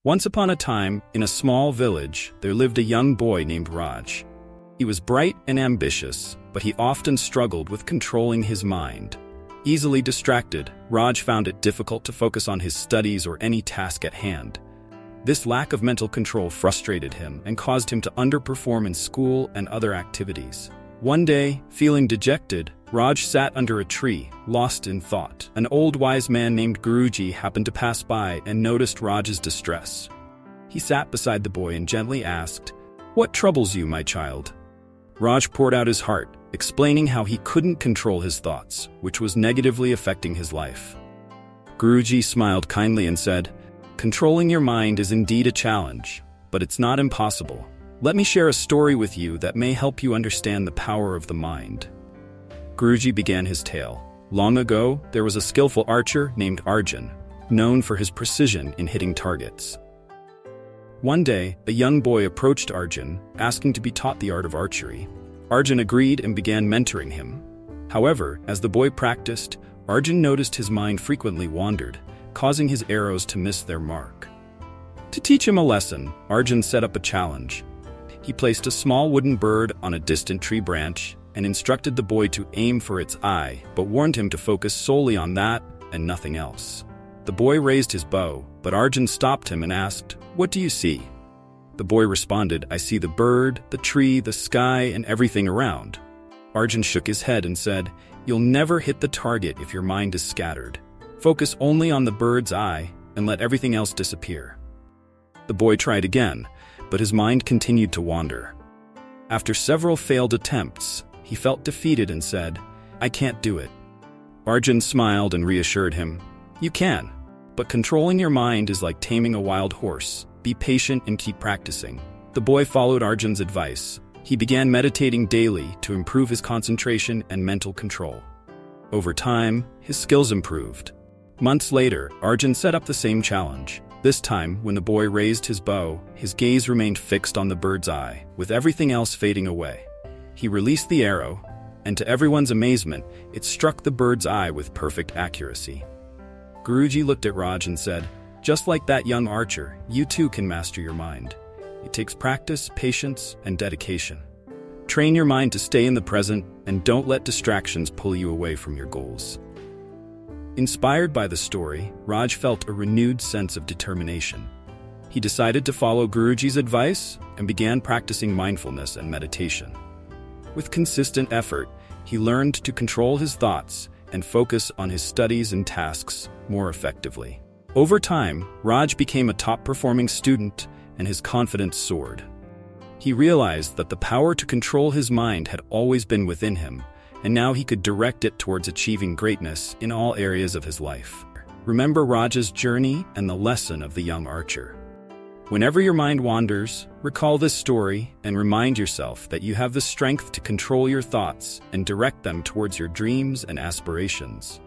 Once upon a time, in a small village, there lived a young boy named Raj. He was bright and ambitious, but he often struggled with controlling his mind. Easily distracted, Raj found it difficult to focus on his studies or any task at hand. This lack of mental control frustrated him and caused him to underperform in school and other activities. One day, feeling dejected, Raj sat under a tree, lost in thought. An old wise man named Guruji happened to pass by and noticed Raj's distress. He sat beside the boy and gently asked, "What troubles you, my child?" Raj poured out his heart, explaining how he couldn't control his thoughts, which was negatively affecting his life. Guruji smiled kindly and said, "Controlling your mind is indeed a challenge, but it's not impossible. Let me share a story with you that may help you understand the power of the mind." Guruji began his tale. Long ago, there was a skillful archer named Arjun, known for his precision in hitting targets. One day, a young boy approached Arjun, asking to be taught the art of archery. Arjun agreed and began mentoring him. However, as the boy practiced, Arjun noticed his mind frequently wandered, causing his arrows to miss their mark. To teach him a lesson, Arjun set up a challenge. He placed a small wooden bird on a distant tree branch and instructed the boy to aim for its eye, but warned him to focus solely on that and nothing else. The boy raised his bow, but Arjun stopped him and asked, "What do you see?" The boy responded, "I see the bird, the tree, the sky, and everything around." Arjun shook his head and said, "You'll never hit the target if your mind is scattered. Focus only on the bird's eye and let everything else disappear." The boy tried again, but his mind continued to wander. After several failed attempts, he felt defeated and said, "I can't do it." Arjun smiled and reassured him, "You can, but controlling your mind is like taming a wild horse. Be patient and keep practicing." The boy followed Arjun's advice. He began meditating daily to improve his concentration and mental control. Over time, his skills improved. Months later, Arjun set up the same challenge. This time, when the boy raised his bow, his gaze remained fixed on the bird's eye, with everything else fading away. He released the arrow, and to everyone's amazement, it struck the bird's eye with perfect accuracy. Guruji looked at Raj and said, "Just like that young archer, you too can master your mind. It takes practice, patience, and dedication. Train your mind to stay in the present, and don't let distractions pull you away from your goals." Inspired by the story, Raj felt a renewed sense of determination. He decided to follow Guruji's advice and began practicing mindfulness and meditation. With consistent effort, he learned to control his thoughts and focus on his studies and tasks more effectively. Over time, Raj became a top-performing student and his confidence soared. He realized that the power to control his mind had always been within him, and now he could direct it towards achieving greatness in all areas of his life. Remember Raj's journey and the lesson of the young archer. Whenever your mind wanders, recall this story and remind yourself that you have the strength to control your thoughts and direct them towards your dreams and aspirations.